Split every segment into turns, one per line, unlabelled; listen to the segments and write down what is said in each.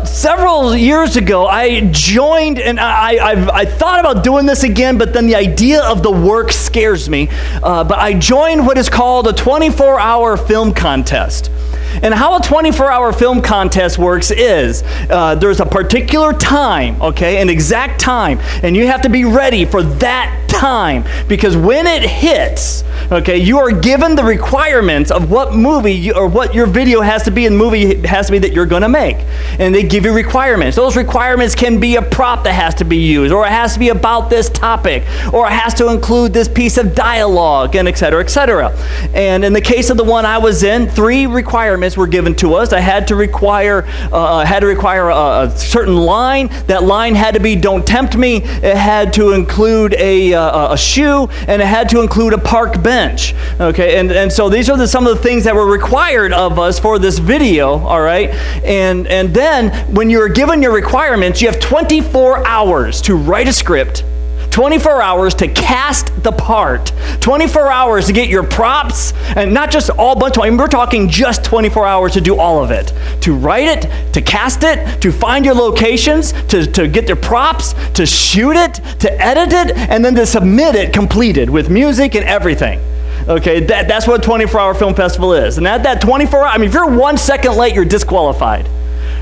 Several years ago, I joined, and I thought about doing this again, but then the idea of the work scares me. But I joined what is called a 24-hour film contest. And how a 24-hour film contest works is there's a particular time, okay, an exact time, and you have to be ready for that time, because when it hits, okay, you are given the requirements of what movie or what your video has to be, and the movie has to be that you're going to make. And they give you requirements. Those requirements can be a prop that has to be used, or it has to be about this topic, or it has to include this piece of dialogue, and et cetera, et cetera. And in the case of the one I was in, 3 requirements were given to us. I had to require a certain line. That line had to be "Don't tempt me." It had to include a shoe, and it had to include a park bench. Okay, and so these are some of the things that were required of us for this video. All right, and then when you're given your requirements, you have 24 hours to write a script, 24 hours to cast the part, 24 hours to get your props, and not just all bunch of, we're talking just 24 hours to do all of it. To write it, to cast it, to find your locations, to get your props, to shoot it, to edit it, and then to submit it completed with music and everything. Okay, that's what a 24-hour film festival is. And at that 24 hours, if you're 1 second late, you're disqualified.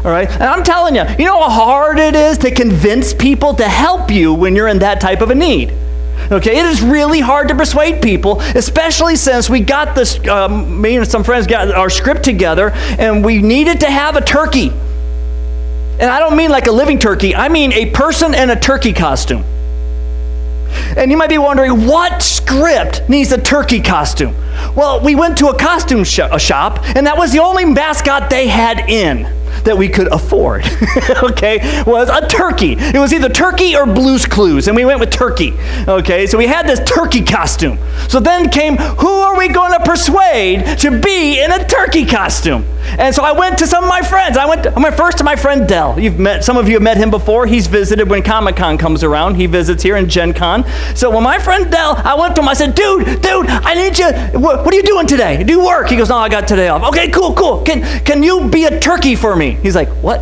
All right, and I'm telling you, you know how hard it is to convince people to help you when you're in that type of a need. Okay, it is really hard to persuade people, especially since we got this, me and some friends got our script together, and we needed to have a turkey. And I don't mean like a living turkey, I mean a person in a turkey costume. And you might be wondering, what script needs a turkey costume? Well, we went to a costume shop, and that was the only mascot they had in that we could afford, okay, was a turkey. It was either turkey or Blue's Clues, and we went with turkey, okay? So we had this turkey costume. So then came, who are we going to persuade to be in a turkey costume? And so I went to some of my friends. I went first to my friend Dell. Some of you have met him before. He's visited when Comic-Con comes around. He visits here in Gen Con. So when my friend Dell, I went to him, I said, dude, I need you, what are you doing today? Do you work? He goes, no, I got today off. Okay, cool. Can you be a turkey for me? He's like, what?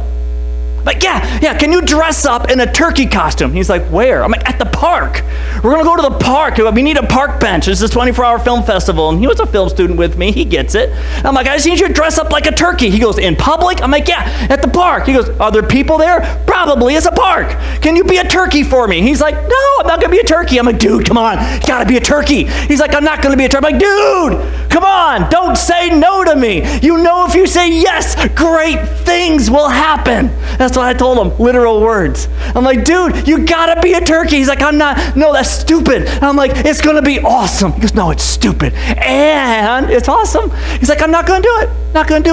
I'm like, yeah, can you dress up in a turkey costume? He's like, where? I'm like, at the park. We're going to go to the park. We need a park bench. It's this 24-hour film festival. And he was a film student with me. He gets it. I'm like, I just need you to dress up like a turkey. He goes, in public? I'm like, yeah, at the park. He goes, are there people there? Probably. It's a park. Can you be a turkey for me? He's like, no, I'm not going to be a turkey. I'm like, dude, come on. You got to be a turkey. He's like, I'm not going to be a turkey. I'm like, dude, come on. Don't say no to me. You know, if you say yes, great things will happen. That's what I told him, literal words. I'm like, dude, you gotta be a turkey. He's like, I'm not, no, that's stupid. I'm like, it's gonna be awesome. He goes, no, it's stupid. And it's awesome. He's like, I'm not gonna do it.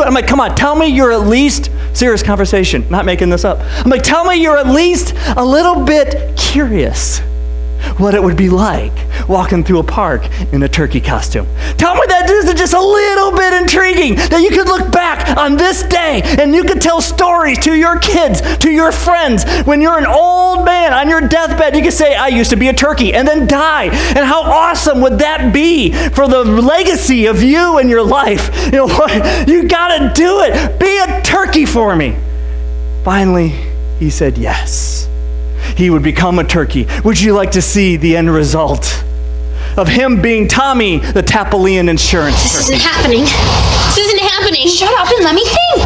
I'm like, come on, tell me you're at least, serious conversation, not making this up. I'm like, tell me you're at least a little bit curious what it would be like walking through a park in a turkey costume. Tell me that this is just a little bit intriguing, that you could look back on this day and you could tell stories to your kids, to your friends. When you're an old man on your deathbed, you could say, I used to be a turkey, and then die. And how awesome would that be for the legacy of you and your life? You know what? You gotta do it. Be a turkey for me. Finally, he said yes. He would become a turkey. Would you like to see the end result of him being Tommy, the Tapolian insurance turkey?
This isn't happening. Shut up and let me think.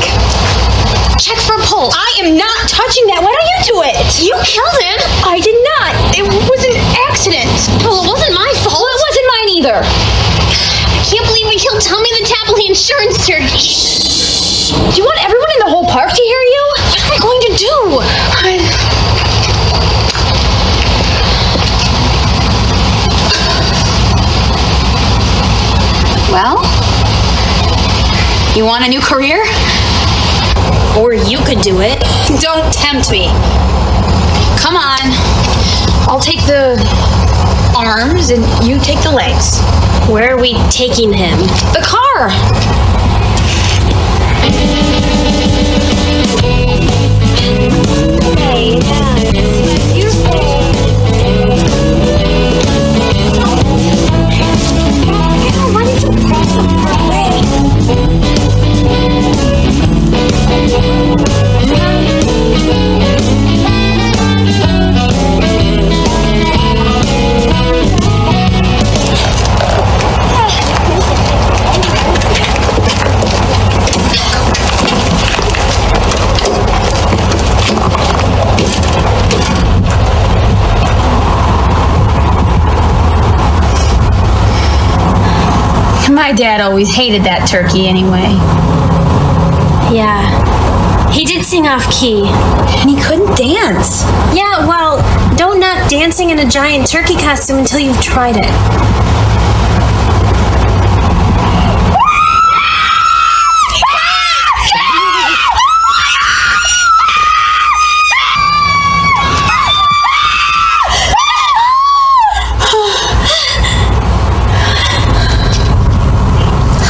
Check for pulse. I am not touching that. Why don't you do it? You killed him. I did not. It was an accident. Well, it wasn't my fault. Well, it wasn't mine either. I can't believe we killed Tommy, the Tapolian insurance turkey. Do you want everyone in the whole park to hear you? What am I going to do? Well, you want a new career? Or you could do it. Don't tempt me. Come on. I'll take the arms and you take the legs. Where are we taking him? The car. Why did you cross the My dad always hated that turkey anyway. Yeah. He did sing off key. And he couldn't dance. Yeah, well, don't knock dancing in a giant turkey costume until you've tried it.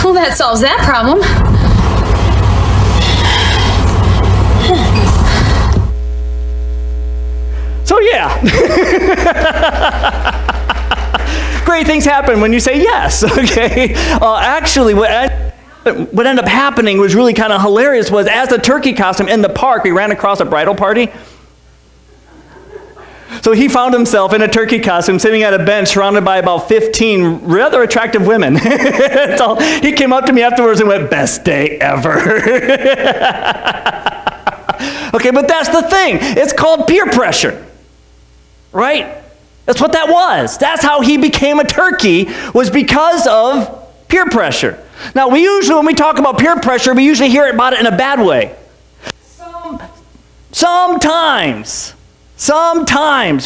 Well, that solves that problem.
So yeah, great things happen when you say yes, okay? Actually, what ended up happening was really kind of hilarious was as the turkey costume in the park, we ran across a bridal party. So he found himself in a turkey costume sitting at a bench surrounded by about 15 rather attractive women. So he came up to me afterwards and went, "Best day ever." Okay, but that's the thing. It's called peer pressure. Right? That's what that was. That's how he became a turkey, was because of peer pressure. Now, when we talk about peer pressure, we usually hear about it in a bad way. Sometimes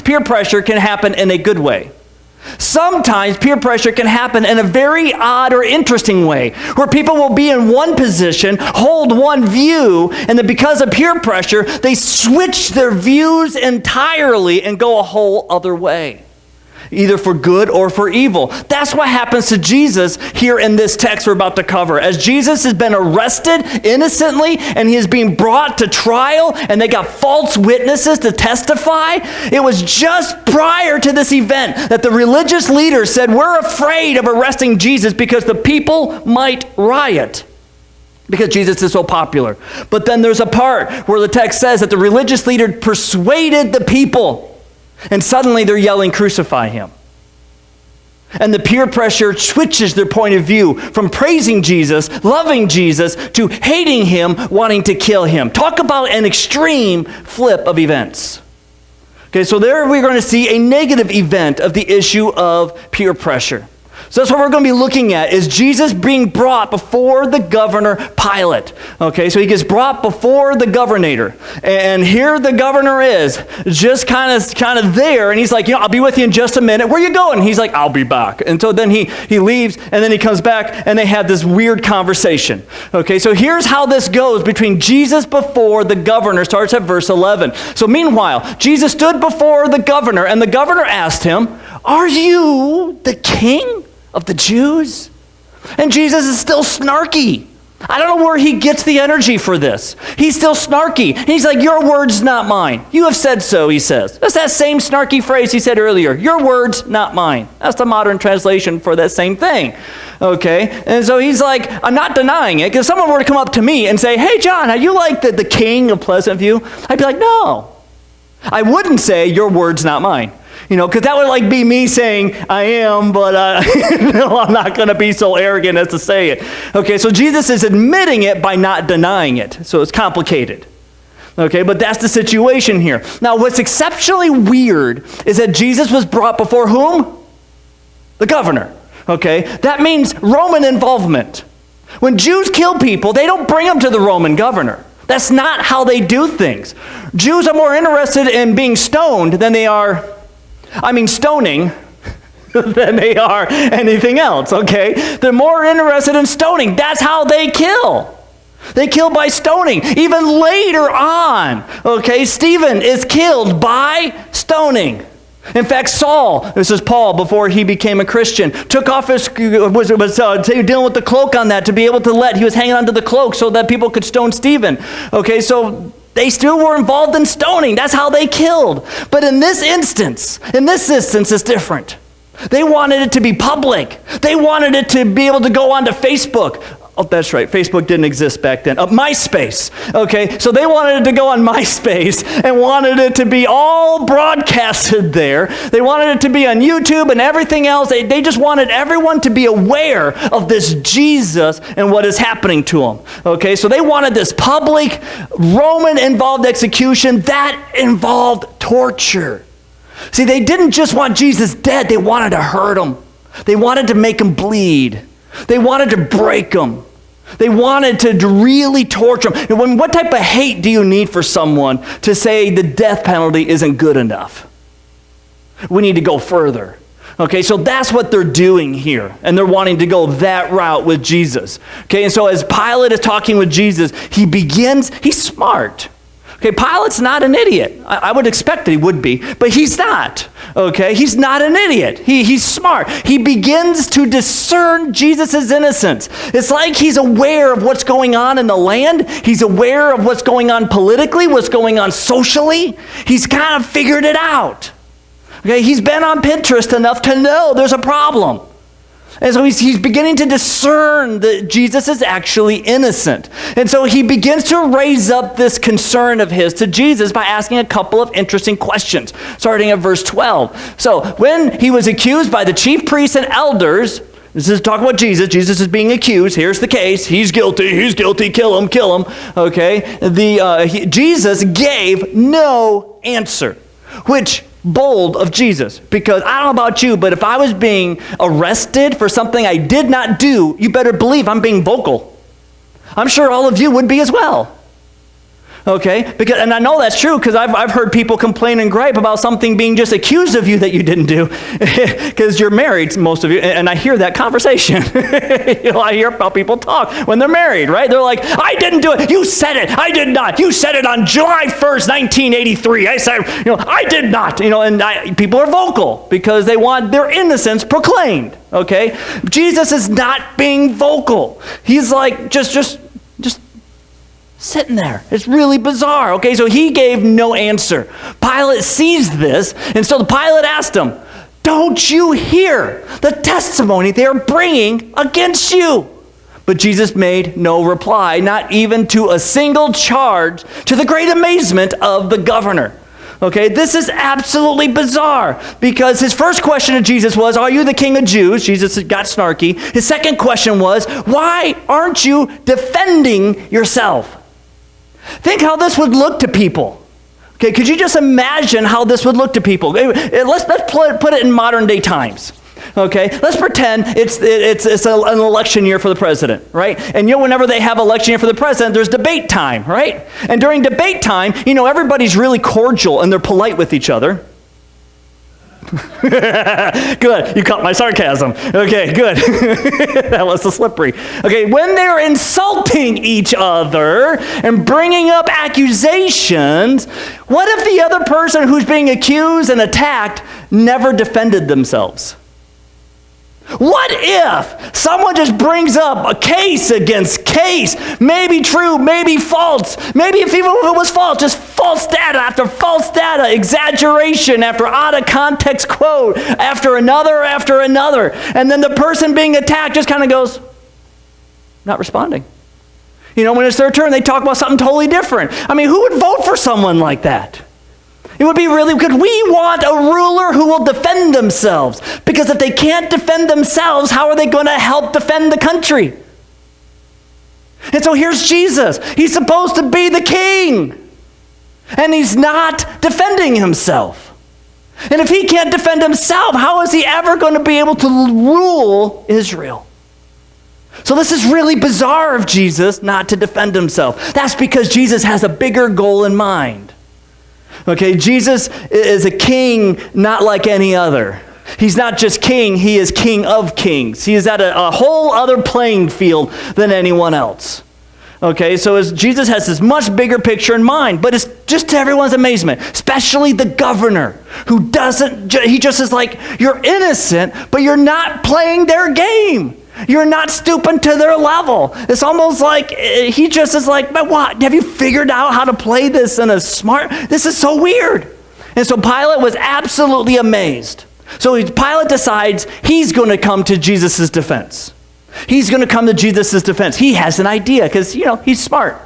peer pressure can happen in a good way. Sometimes peer pressure can happen in a very odd or interesting way, where people will be in one position, hold one view, and then because of peer pressure, they switch their views entirely and go a whole other way, either for good or for evil. That's what happens to Jesus here in this text we're about to cover. As Jesus has been arrested innocently and he is being brought to trial and they got false witnesses to testify, it was just prior to this event that the religious leaders said, "We're afraid of arresting Jesus because the people might riot." Because Jesus is so popular. But then there's a part where the text says that the religious leader persuaded the people. And suddenly they're yelling, "Crucify him." And the peer pressure switches their point of view from praising Jesus, loving Jesus, to hating him, wanting to kill him. Talk about an extreme flip of events. Okay, so there we're going to see a negative event of the issue of peer pressure. So that's what we're going to be looking at, is Jesus being brought before the governor Pilate. Okay, so he gets brought before the governor. And here the governor is, just kind of there. And he's like, "I'll be with you in just a minute. Where you going?" He's like, "I'll be back." And so then he leaves, and then he comes back, and they have this weird conversation. Okay, so here's how this goes between Jesus before the governor. Starts at verse 11. So meanwhile, Jesus stood before the governor, and the governor asked him, "Are you the king of the Jews?" And Jesus is still snarky. I don't know where he gets the energy for this. He's still snarky. And he's like, "Your words, not mine. You have said so," he says. That's that same snarky phrase he said earlier. "Your words, not mine." That's the modern translation for that same thing. Okay? And so he's like, "I'm not denying it." Because if someone were to come up to me and say, "Hey, John, are you like the king of Pleasant View?" I'd be like, "No." I wouldn't say, "Your words, not mine." Because that would be me saying, "I am," but I'm not going to be so arrogant as to say it. Okay, so Jesus is admitting it by not denying it. So it's complicated. Okay, but that's the situation here. Now, what's exceptionally weird is that Jesus was brought before whom? The governor. Okay, that means Roman involvement. When Jews kill people, they don't bring them to the Roman governor. That's not how they do things. Jews are more interested in being stoned than they are stoning than they are anything else, okay? They're more interested in stoning. That's how they kill. They kill by stoning. Even later on, okay, Stephen is killed by stoning. In fact, Saul, this is Paul before he became a Christian, took off his, dealing with the cloak on that to be able to he was hanging onto the cloak so that people could stone Stephen. Okay, so they still were involved in stoning. That's how they killed. But in this instance, it's different. They wanted it to be public. They wanted it to be able to go onto Facebook. Oh, that's right. Facebook didn't exist back then. MySpace. Okay, so they wanted it to go on MySpace and wanted it to be all broadcasted there. They wanted it to be on YouTube and everything else. They just wanted everyone to be aware of this Jesus and what is happening to him. Okay, so they wanted this public Roman-involved execution that involved torture. See, they didn't just want Jesus dead. They wanted to hurt him. They wanted to make him bleed. They wanted to break him. They wanted to really torture him. And what type of hate do you need for someone to say the death penalty isn't good enough? We need to go further. Okay, so that's what they're doing here. And they're wanting to go that route with Jesus. Okay, and so as Pilate is talking with Jesus, he's smart. Okay, Pilate's not an idiot. I would expect that he would be, but he's not. Okay, he's not an idiot. He's smart. He begins to discern Jesus' innocence. It's like he's aware of what's going on in the land. He's aware of what's going on politically, what's going on socially. He's kind of figured it out. Okay, he's been on Pinterest enough to know there's a problem. And so he's beginning to discern that Jesus is actually innocent. And so he begins to raise up this concern of his to Jesus by asking a couple of interesting questions, starting at verse 12. So when he was accused by the chief priests and elders, this is talking about Jesus. Jesus is being accused. Here's the case. He's guilty. Kill him. Okay. Jesus gave no answer, which bold of Jesus, because I don't know about you, but if I was being arrested for something I did not do, you better believe I'm being vocal. I'm sure all of you would be as well. Okay, and I know that's true because I've heard people complain and gripe about something being just accused of you that you didn't do because you're married, most of you, and I hear that conversation. I hear about people talk when they're married, right? They're like, I didn't do it. You said it. I did not. You said it on July 1st, 1983. I said, I did not. And people are vocal because they want their innocence proclaimed. Okay, Jesus is not being vocal. He's like just sitting there. It's really bizarre. Okay, so he gave no answer. Pilate sees this, and so Pilate asked him, don't you hear the testimony they are bringing against you? But Jesus made no reply, not even to a single charge, to the great amazement of the governor. Okay, this is absolutely bizarre because his first question to Jesus was, are you the king of Jews? Jesus got snarky. His second question was, why aren't you defending yourself? Think how this would look to people. Okay, could you just imagine how this would look to people? Let's put it in modern day times. Okay, let's pretend it's an election year for the president, right? And whenever they have election year for the president, there's debate time, right? And during debate time, everybody's really cordial and they're polite with each other. Good, you caught my sarcasm. Okay, good. That was the slippery. Okay, when they're insulting each other and bringing up accusations, what if the other person who's being accused and attacked never defended themselves? What if someone just brings up a case against case, maybe true, maybe false, maybe even if it was false, just false data after false data, exaggeration after out of context quote, after another, and then the person being attacked just kind of goes, not responding. When it's their turn, they talk about something totally different. I mean, who would vote for someone like that? It would be really good. We want a ruler who will defend themselves. Because if they can't defend themselves, how are they going to help defend the country? And so here's Jesus. He's supposed to be the king. And he's not defending himself. And if he can't defend himself, how is he ever going to be able to rule Israel? So this is really bizarre of Jesus not to defend himself. That's because Jesus has a bigger goal in mind. Okay, Jesus is a king not like any other. He's not just king, he is king of kings. He is at a whole other playing field than anyone else. Okay, so Jesus has this much bigger picture in mind, but it's just to everyone's amazement, especially the governor who he just is like, you're innocent, but you're not playing their game. You're not stooping to their level. It's almost like he just is like, but what? Have you figured out how to play this in a smart? This is so weird. And so Pilate was absolutely amazed. So Pilate decides he's going to come to Jesus' defense. He's going to come to Jesus' defense. He has an idea because, he's smart.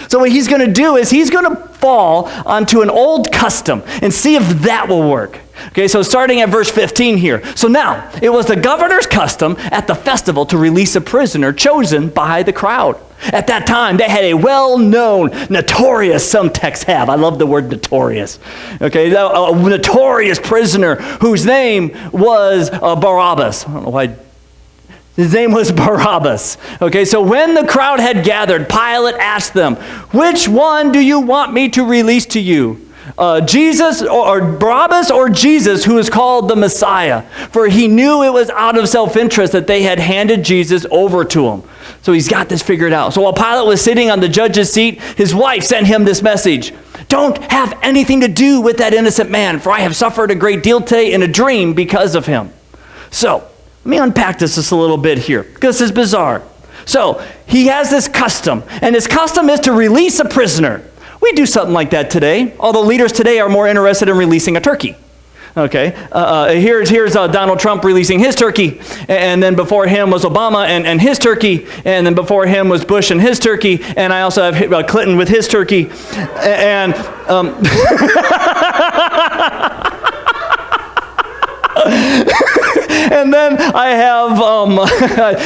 So what he's going to do is he's going to fall onto an old custom and see if that will work. Okay, so starting at verse 15 here. So now, it was the governor's custom at the festival to release a prisoner chosen by the crowd. At that time, they had a well-known, notorious, some texts have. I love the word notorious. Okay, a notorious prisoner whose name was Barabbas. I don't know why. His name was Barabbas. Okay, so when the crowd had gathered, Pilate asked them, "Which one do you want me to release to you? Jesus or Barabbas or Jesus, who is called the Messiah?" For he knew it was out of self-interest that they had handed Jesus over to him. So he's got this figured out. So while Pilate was sitting on the judge's seat, his wife sent him this message: "Don't have anything to do with that innocent man, for I have suffered a great deal today in a dream because of him." So let me unpack this just a little bit here, because this is bizarre. So he has this custom, and his custom is to release a prisoner. We do something like that today, although leaders today are more interested in releasing a turkey. Okay, here's Donald Trump releasing his turkey, and then before him was Obama and his turkey, and then before him was Bush and his turkey, and I also have Clinton with his turkey, and and then I have,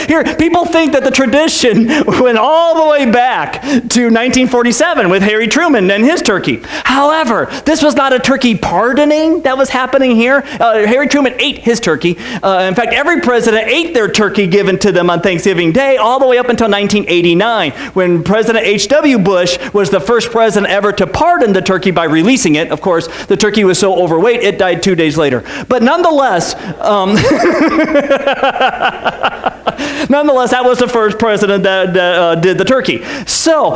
here, people think that the tradition went all the way back to 1947 with Harry Truman and his turkey. However, this was not a turkey pardoning that was happening here. Harry Truman ate his turkey. In fact, every president ate their turkey given to them on Thanksgiving Day all the way up until 1989, when President H.W. Bush was the first president ever to pardon the turkey by releasing it. Of course, the turkey was so overweight, it died 2 days later. But nonetheless, nonetheless, that was the first president that did the turkey. So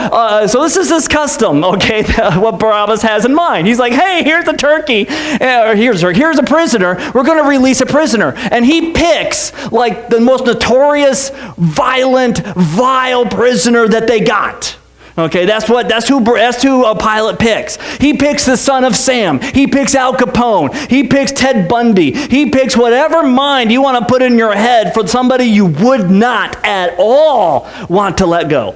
this is his custom, okay, what Barabbas has in mind. He's like, hey, here's a turkey, here's a prisoner. We're going to release a prisoner. And he picks like the most notorious, violent, vile prisoner that they got. Okay, that's who Pilate picks. He picks the son of Sam. He picks Al Capone. He picks Ted Bundy. He picks whatever mind you want to put in your head for somebody you would not at all want to let go.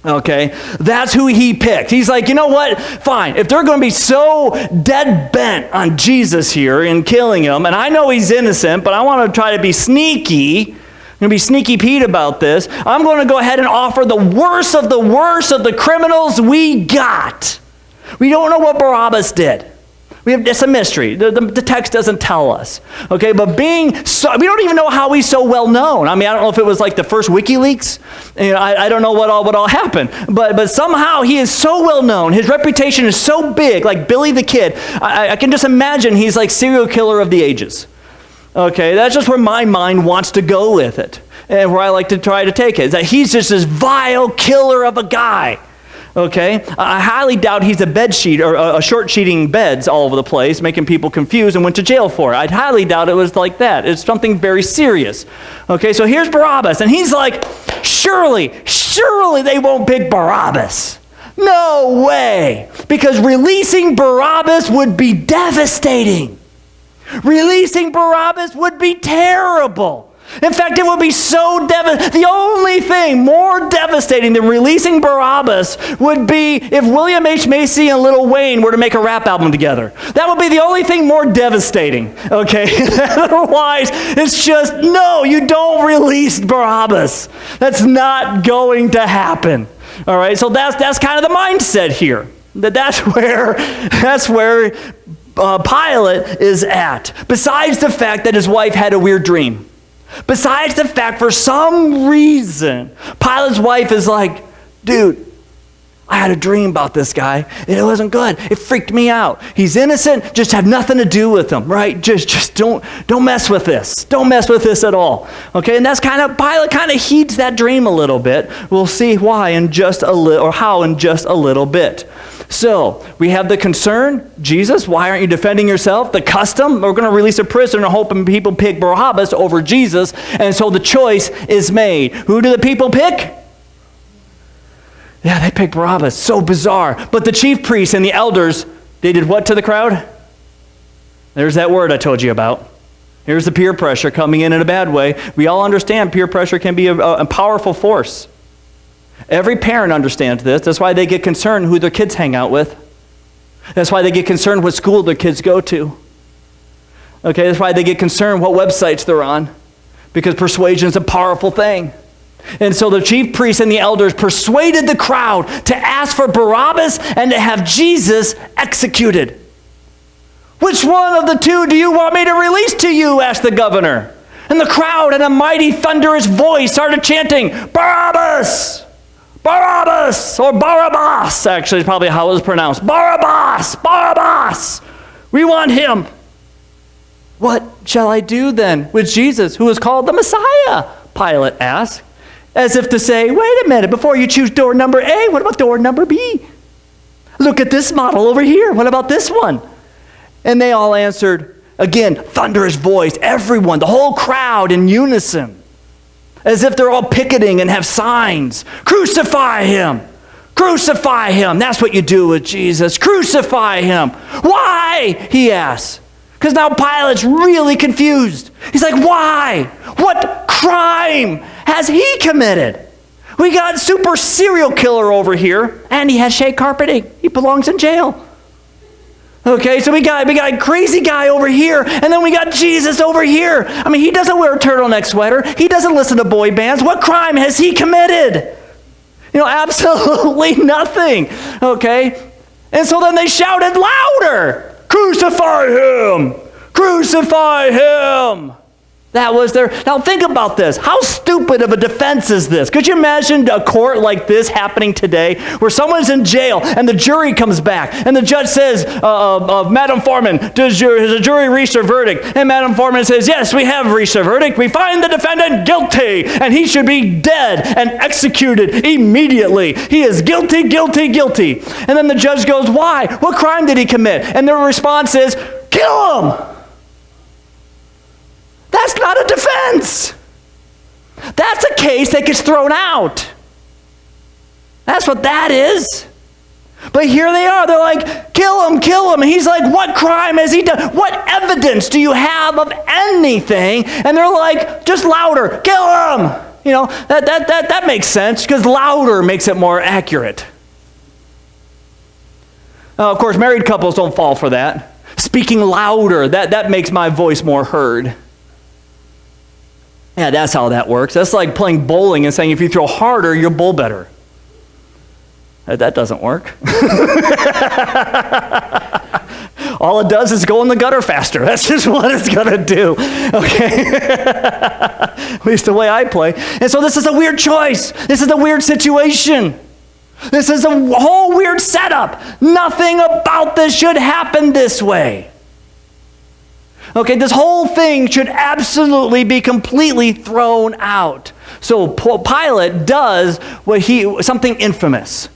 Okay, that's who he picked. He's like, you know what? Fine. If they're going to be so dead bent on Jesus here and killing him, and I know he's innocent, but I want to try to be sneaky. I'm going to be sneaky Pete about this. I'm going to go ahead and offer the worst of the criminals we got. We don't know what Barabbas did. It's a mystery. The text doesn't tell us. Okay, but we don't even know how he's so well known. I mean, I don't know if it was like the first WikiLeaks. I don't know what all happened. But somehow he is so well known. His reputation is so big, like Billy the Kid. I can just imagine he's like serial killer of the ages. Okay, that's just where my mind wants to go with it, and where I like to try to take it, is that he's just this vile killer of a guy. Okay, I highly doubt he's a bed sheet or a short sheeting beds all over the place, making people confused and went to jail for it. I'd highly doubt it was like that. It's something very serious. Okay, so here's Barabbas, and he's like, surely they won't pick Barabbas. No way, because releasing Barabbas would be devastating. Releasing Barabbas would be terrible. In fact, it would be so devastating. The only thing more devastating than releasing Barabbas would be if William H. Macy and Lil Wayne were to make a rap album together. That would be the only thing more devastating, okay? Otherwise, it's just, no, you don't release Barabbas. That's not going to happen. All right, so that's kind of the mindset here. That's where Pilate is at. Besides the fact that his wife had a weird dream. Besides the fact, for some reason, Pilate's wife is like, dude, I had a dream about this guy, and it wasn't good. It freaked me out. He's innocent. Just have nothing to do with him, right? Just don't mess with this. Don't mess with this at all. Okay, and that's Pilate kind of heeds that dream a little bit. We'll see why in just a little, or how in just a little bit. So we have the concern, Jesus, why aren't you defending yourself? The custom, we're going to release a prisoner hoping people pick Barabbas over Jesus. And so the choice is made. Who do the people pick? Yeah, they picked Barabbas. So bizarre. But the chief priests and the elders, they did what to the crowd? There's that word I told you about. Here's the peer pressure coming in a bad way. We all understand peer pressure can be a powerful force. Every parent understands this. That's why they get concerned who their kids hang out with. That's why they get concerned what school their kids go to. Okay, that's why they get concerned what websites they're on. Because persuasion is a powerful thing. And so the chief priests and the elders persuaded the crowd to ask for Barabbas and to have Jesus executed. Which one of the two do you want me to release to you? Asked the governor. And the crowd in a mighty thunderous voice started chanting, Barabbas! Barabbas! Or Barabbas, actually, is probably how it was pronounced. Barabbas! Barabbas! We want him. What shall I do then with Jesus, who is called the Messiah? Pilate asked, as if to say, wait a minute, before you choose door number A, what about door number B? Look at this model over here. What about this one? And they all answered, again, thunderous voice, everyone, the whole crowd in unison, as if they're all picketing and have signs. Crucify him! Crucify him! That's what you do with Jesus. Crucify him! Why? He asks. Because now Pilate's really confused. He's like, why? What crime has he committed? We got super serial killer over here, and he has shag carpeting. He belongs in jail. Okay, so we got a crazy guy over here, and then we got Jesus over here. I mean, he doesn't wear a turtleneck sweater. He doesn't listen to boy bands. What crime has he committed? Absolutely nothing. Okay, and so then they shouted louder, crucify him! Crucify him! That was their... Now think about this. How stupid of a defense is this? Could you imagine a court like this happening today where someone's in jail and the jury comes back and the judge says, Madam Foreman, has the jury reached their verdict? And Madam Foreman says, yes, we have reached a verdict. We find the defendant guilty and he should be dead and executed immediately. He is guilty, guilty, guilty. And then the judge goes, why? What crime did he commit? And their response is, kill him! That's not a defense. That's a case that gets thrown out. That's what that is. But here they are. They're like, kill him, kill him. And he's like, what crime has he done? What evidence do you have of anything? And they're like, just louder, kill him. That makes sense because louder makes it more accurate. Of course, married couples don't fall for that. Speaking louder, that makes my voice more heard. Yeah, that's how that works. That's like playing bowling and saying if you throw harder, you'll bowl better. That doesn't work. All it does is go in the gutter faster. That's just what it's going to do. Okay? At least the way I play. And so this is a weird choice. This is a weird situation. This is a whole weird setup. Nothing about this should happen this way. Okay, this whole thing should absolutely be completely thrown out. So Pilate does something infamous.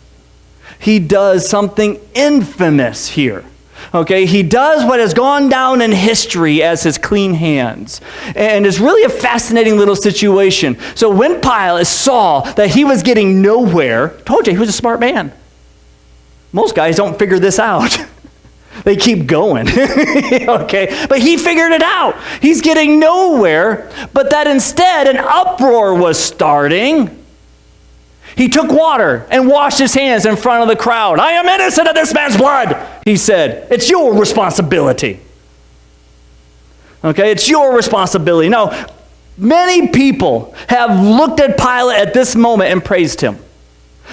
He does something infamous here. Okay, he does what has gone down in history as his clean hands. And it's really a fascinating little situation. So when Pilate saw that he was getting nowhere, told you he was a smart man. Most guys don't figure this out. They keep going, okay? But he figured it out. He's getting nowhere, but that instead an uproar was starting. He took water and washed his hands in front of the crowd. I am innocent of this man's blood, he said. It's your responsibility. Okay, it's your responsibility. Now, many people have looked at Pilate at this moment and praised him.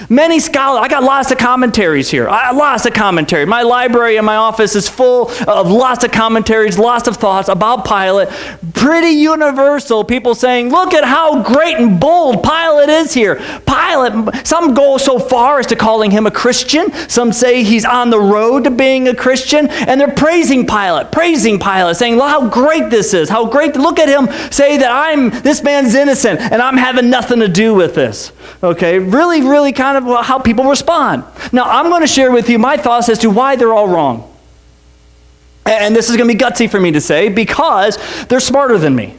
Many scholars, I got lots of commentaries here. Lots of commentaries. My library in my office is full of lots of commentaries, lots of thoughts about Pilate. Pretty universal. People saying, look at how great and bold Pilate is here. Pilate, some go so far as to calling him a Christian. Some say he's on the road to being a Christian. And they're praising Pilate, saying, look how great this is. How great. Look at him say that this man's innocent and I'm having nothing to do with this. Okay, really, really kind of how people respond. Now, I'm going to share with you my thoughts as to why they're all wrong. And this is going to be gutsy for me to say because they're smarter than me.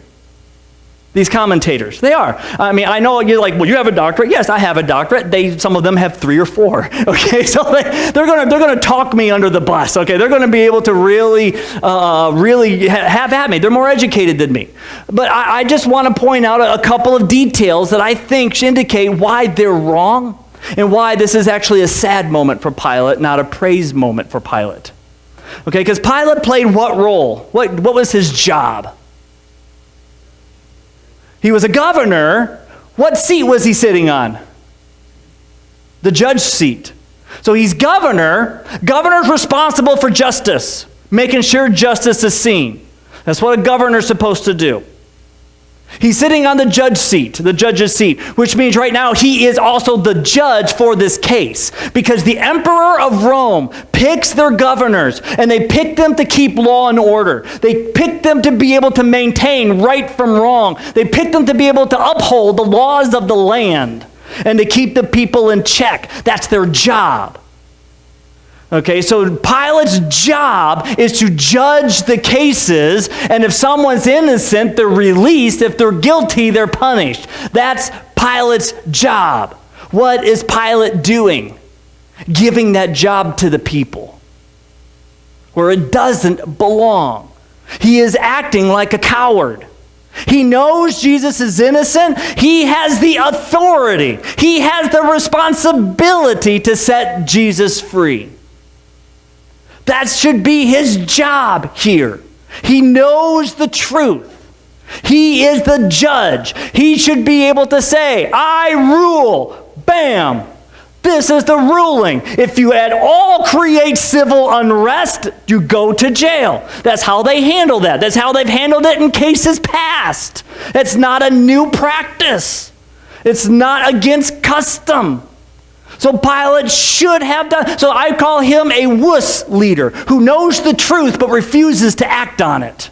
These commentators, they are. I mean, I know you're like, well, you have a doctorate. Yes, I have a doctorate. Some of them have 3 or 4. Okay, so they're going to talk me under the bus. Okay, they're going to be able to really have at me. They're more educated than me. But I just want to point out a couple of details that I think should indicate why they're wrong and why this is actually a sad moment for Pilate, not a praise moment for Pilate. Okay, because Pilate played what role? What was his job? He was a governor. What seat was he sitting on? The judge seat. So he's governor. Governor's responsible for justice, making sure justice is seen. That's what a governor's supposed to do. He's sitting on the judge's seat, which means right now he is also the judge for this case. Because the emperor of Rome picks their governors, and they pick them to keep law and order. They pick them to be able to maintain right from wrong. They pick them to be able to uphold the laws of the land and to keep the people in check. That's their job. Okay, so Pilate's job is to judge the cases, and if someone's innocent, they're released. If they're guilty, they're punished. That's Pilate's job. What is Pilate doing? Giving that job to the people where it doesn't belong. He is acting like a coward. He knows Jesus is innocent. He has the authority. He has the responsibility to set Jesus free. That should be his job here. He knows the truth. He is the judge. He should be able to say, I rule. Bam. This is the ruling. If you at all create civil unrest, you go to jail. That's how they handle that. That's how they've handled it in cases past. It's not a new practice. It's not against custom. So Pilate should have done. So I call him a wuss leader who knows the truth but refuses to act on it.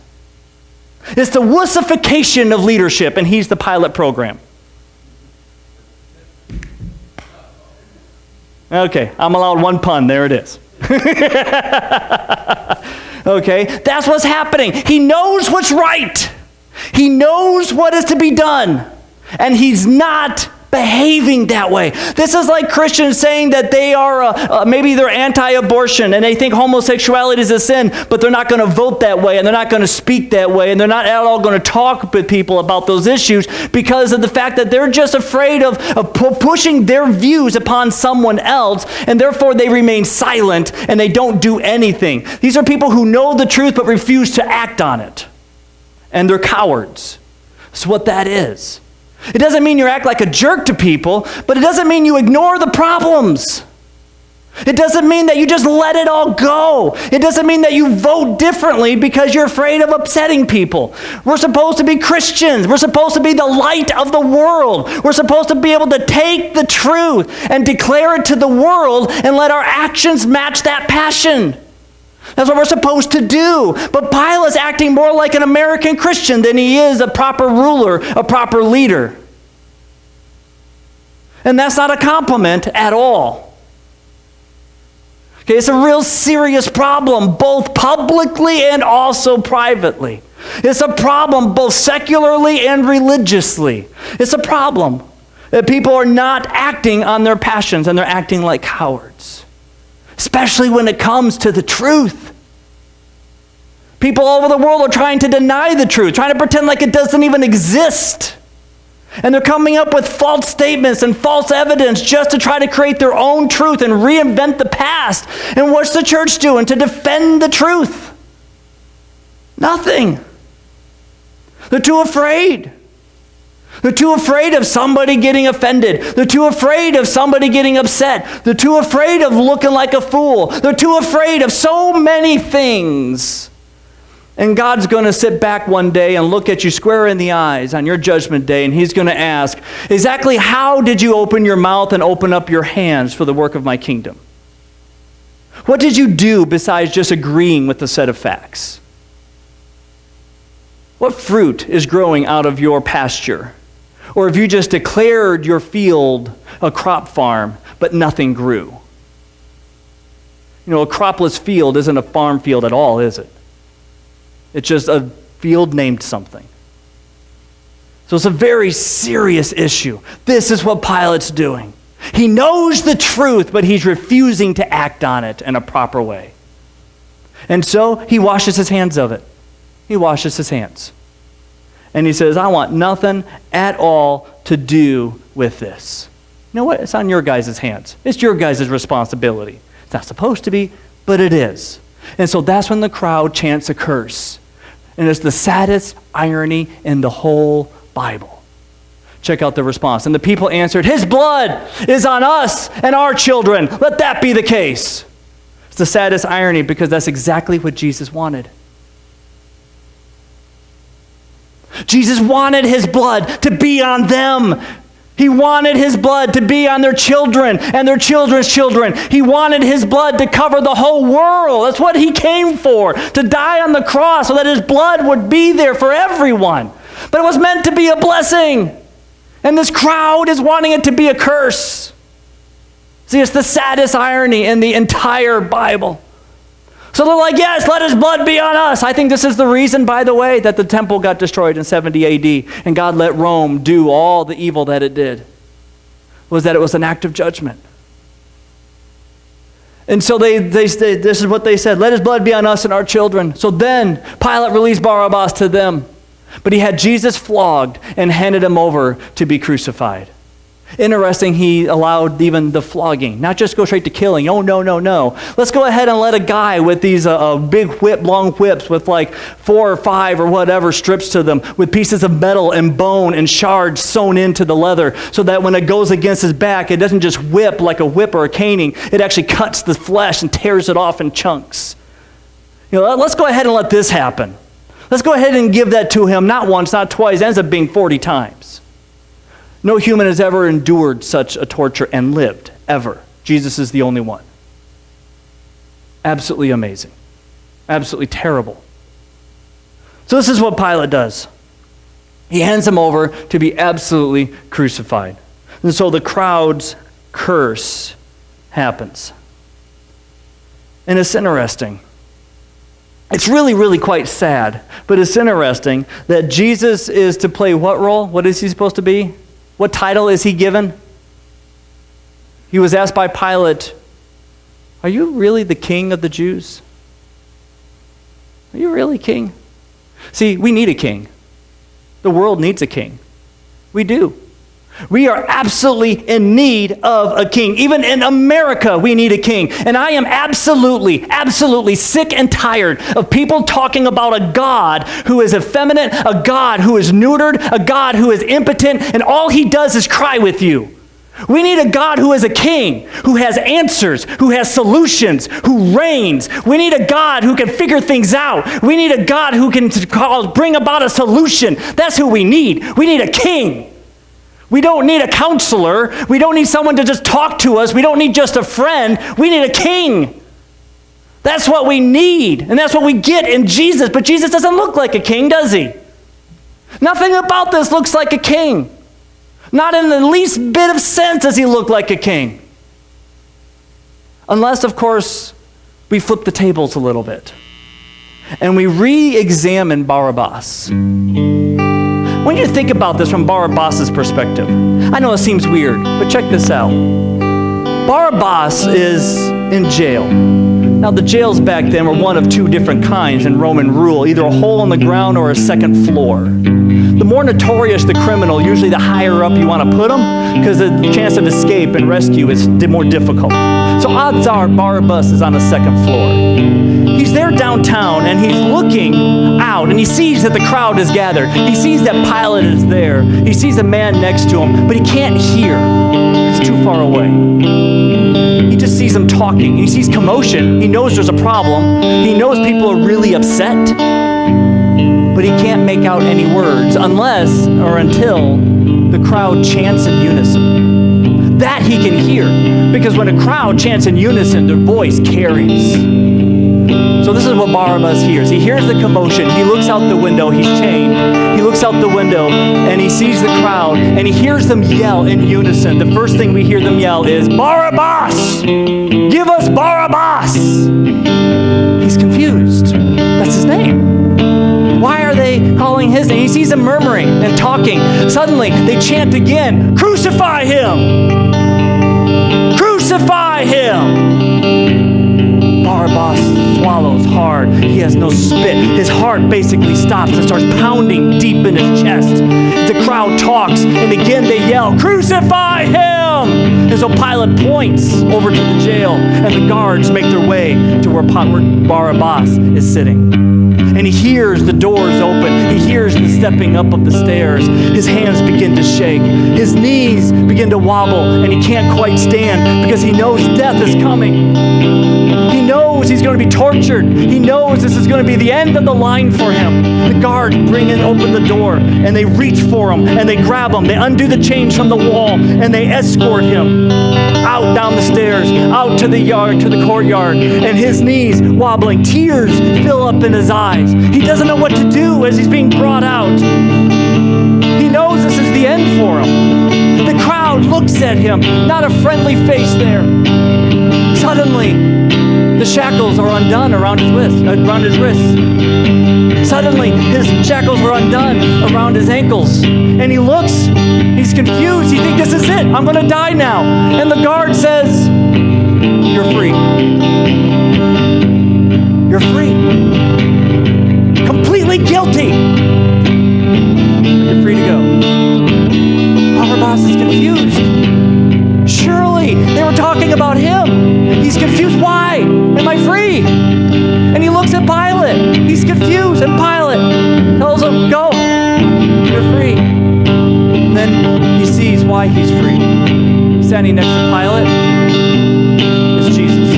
It's the wussification of leadership, and he's the Pilate program. Okay, I'm allowed one pun. There it is. Okay, that's what's happening. He knows what's right. He knows what is to be done, and he's not behaving that way. This is like Christians saying that they are, maybe they're anti-abortion and they think homosexuality is a sin, but they're not going to vote that way, and they're not going to speak that way, and they're not at all going to talk with people about those issues because of the fact that they're just afraid of pushing their views upon someone else, and therefore they remain silent and they don't do anything. These are people who know the truth but refuse to act on it, and they're cowards. That's what that is. It doesn't mean you act like a jerk to people, but it doesn't mean you ignore the problems. It doesn't mean that you just let it all go. It doesn't mean that you vote differently because you're afraid of upsetting people. We're supposed to be Christians. We're supposed to be the light of the world. We're supposed to be able to take the truth and declare it to the world and let our actions match that passion. That's what we're supposed to do. But Pilate's acting more like an American Christian than he is a proper ruler, a proper leader. And that's not a compliment at all. Okay, it's a real serious problem, both publicly and also privately. It's a problem both secularly and religiously. It's a problem that people are not acting on their passions and they're acting like cowards. Especially when it comes to the truth. People all over the world are trying to deny the truth, trying to pretend like it doesn't even exist. And they're coming up with false statements and false evidence just to try to create their own truth and reinvent the past. And what's the church doing to defend the truth? Nothing. They're too afraid. They're too afraid of somebody getting offended. They're too afraid of somebody getting upset. They're too afraid of looking like a fool. They're too afraid of so many things. And God's going to sit back one day and look at you square in the eyes on your judgment day, and he's going to ask, exactly how did you open your mouth and open up your hands for the work of my kingdom? What did you do besides just agreeing with the set of facts? What fruit is growing out of your pasture? Or have you just declared your field a crop farm, but nothing grew? You know, a cropless field isn't a farm field at all, is it? It's just a field named something. So it's a very serious issue. This is what Pilate's doing. He knows the truth, but he's refusing to act on it in a proper way. And so he washes his hands of it. He washes his hands. And he says, I want nothing at all to do with this. You know what? It's on your guys' hands. It's your guys' responsibility. It's not supposed to be, but it is. And so that's when the crowd chants a curse. And it's the saddest irony in the whole Bible. Check out the response. And the people answered, his blood is on us and our children. Let that be the case. It's the saddest irony because that's exactly what Jesus wanted. Jesus wanted his blood to be on them. He wanted his blood to be on their children and their children's children. He wanted his blood to cover the whole world. That's what he came for, to die on the cross so that his blood would be there for everyone. But it was meant to be a blessing. And this crowd is wanting it to be a curse. See, it's the saddest irony in the entire Bible. So they're like, yes, let his blood be on us. I think this is the reason, by the way, that the temple got destroyed in 70 AD and God let Rome do all the evil that it did, was that it was an act of judgment. And so this is what they said, let his blood be on us and our children. So then Pilate released Barabbas to them, but he had Jesus flogged and handed him over to be crucified. Interesting, he allowed even the flogging, not just go straight to killing. Oh, no. Let's go ahead and let a guy with these big long whips with like 4 or 5 or whatever strips to them, with pieces of metal and bone and shards sewn into the leather, so that when it goes against his back, it doesn't just whip like a whip or a caning. It actually cuts the flesh and tears it off in chunks. Let's go ahead and let this happen. Let's go ahead and give that to him, not once, not twice. It ends up being 40 times. No human has ever endured such a torture and lived, ever. Jesus is the only one. Absolutely amazing. Absolutely terrible. So this is what Pilate does. He hands him over to be absolutely crucified. And so the crowd's curse happens. And it's interesting. It's really, really quite sad, but it's interesting that Jesus is to play what role? What is he supposed to be? What title is he given? He was asked by Pilate, are you really the king of the Jews? Are you really king? See, we need a king. The world needs a king. We do. We are absolutely in need of a king. Even in America, we need a king. And I am absolutely sick and tired of people talking about a God who is effeminate, a God who is neutered, a God who is impotent, and all he does is cry with you. We need a God who is a king, who has answers, who has solutions, who reigns. We need a God who can figure things out. We need a God who can bring about a solution. That's who we need. We need a king. We don't need a counselor. We don't need someone to just talk to us. We don't need just a friend. We need a king. That's what we need. And that's what we get in Jesus. But Jesus doesn't look like a king, does he? Nothing about this looks like a king. Not in the least bit of sense does he look like a king. Unless, of course, we flip the tables a little bit. And we re-examine Barabbas. When you think about this from Barabbas' perspective, I know it seems weird, but check this out. Barabbas is in jail. Now, the jails back then were one of 2 different kinds in Roman rule, either a hole in the ground or a second floor. The more notorious the criminal, usually the higher up you want to put them, because the chance of escape and rescue is more difficult. So odds are Barabbas is on the second floor. He's there downtown, and he's looking out, and he sees that the crowd is gathered. He sees that Pilate is there. He sees a man next to him, but he can't hear. It's too far away. He just sees them talking. He sees commotion. He knows there's a problem. He knows people are really upset. But he can't make out any words unless or until the crowd chants in unison. That he can hear, because when a crowd chants in unison, their voice carries. So this is what Barabbas hears. He hears the commotion. He looks out the window. He's chained. He looks out the window, and he sees the crowd, and he hears them yell in unison. The first thing we hear them yell is, Barabbas! Give us Barabbas! He's confused. That's his name. Why are they calling his name? He sees them murmuring and talking. Suddenly, they chant again, Crucify him! Crucify him! Barabbas swallows hard. He has no spit. His heart basically stops and starts pounding deep in his chest. The crowd talks, and again they yell, Crucify him! And so Pilate points over to the jail, and the guards make their way to where Barabbas is sitting. And he hears the doors open. He hears the stepping up of the stairs. His hands begin to shake. His knees begin to wobble, and he can't quite stand because he knows death is coming. He knows he's going going to be tortured. He knows this is going to be the end of the line for him. The guards open the door, and they reach for him, and they grab him. They undo the chains from the wall, and they escort him out down the stairs, out to the yard, to the courtyard, and his knees wobbling. Tears fill up in his eyes. He doesn't know what to do as he's being brought out. He knows this is the end for him. The crowd looks at him, not a friendly face there. Suddenly, the shackles are undone around his wrists. Suddenly, his shackles are undone around his ankles. And he looks, he's confused. He thinks, this is it. I'm going to die now. And the guard says, you're free. You're free. Completely guilty. You're free to go. Barabbas is confused. Surely they were talking about him. He's confused. Why am I free? And he looks at Pilate. He's confused. And Pilate tells him, go. You're free. And then he sees why he's free. Standing next to Pilate is Jesus.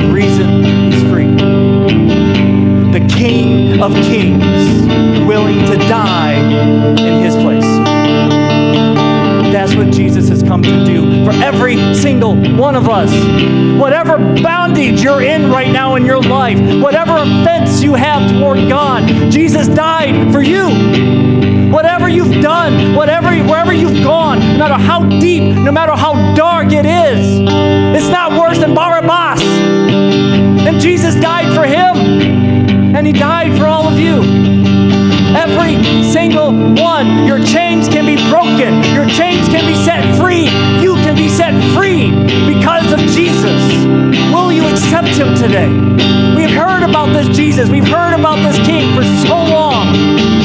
The reason he's free. The King of Kings, willing to die in his place. That's what Jesus has come to do for every single one of us. Whatever bondage you're in right now in your life, whatever offense you have toward God, Jesus died for you. Whatever you've done, wherever you've gone, no matter how deep, no matter how dark it is, it's not worse than Barabbas. And Jesus died for him, and he died for all of you. Every single one. Your chains can be broken. Your chains can be set free. You can be set free because of Jesus. Will you accept him today? We've heard about this Jesus. We've heard about this King for so long.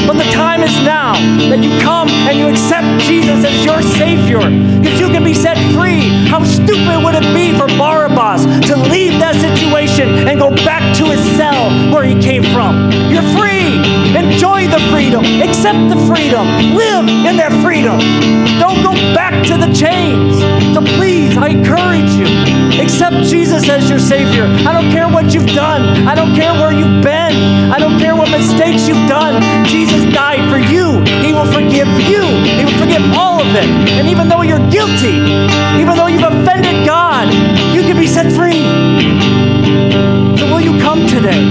But the time is now that you come and you accept Jesus as your Savior, because you can be set free. How stupid would it be for Barabbas to leave that situation and go back to his cell where he came from? You're free. Enjoy the freedom. Accept the freedom. Live in that freedom. Don't go back to the chains. So please, I encourage you, accept Jesus as your Savior. I don't care what you've done. I don't care where you've been. I don't care what mistakes you've done. Jesus died for you. He will forgive you. He will forgive all of it. And even though you're guilty, even though you've offended God, you can be set free. So will you come today?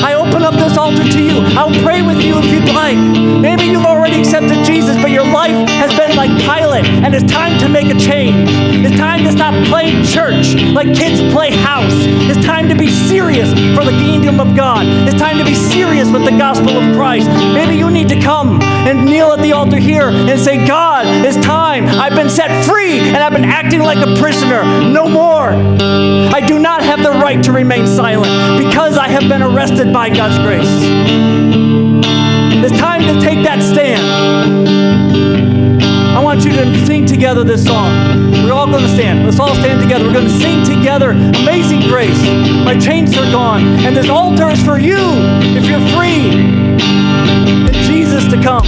I open up this altar to you. I'll pray with you if you'd like. Maybe you've already accepted Jesus, but your life has been like Pilate, and it's time to make a change. It's time to stop playing church like kids play house. It's time to be serious for the kingdom of God. It's time to be serious with the gospel of Christ. Maybe you need to come and kneel at the altar here and say, God, it's time. I've been set free, and I've been acting like a prisoner. No more. I do not have the right to remain silent because I have been arrested by God's grace. It's time to take that stand. I want you to sing together this song. We're all going to stand. Let's all stand together. We're going to sing together Amazing Grace. My chains are gone. And this altar is for you if you're free. And Jesus to come.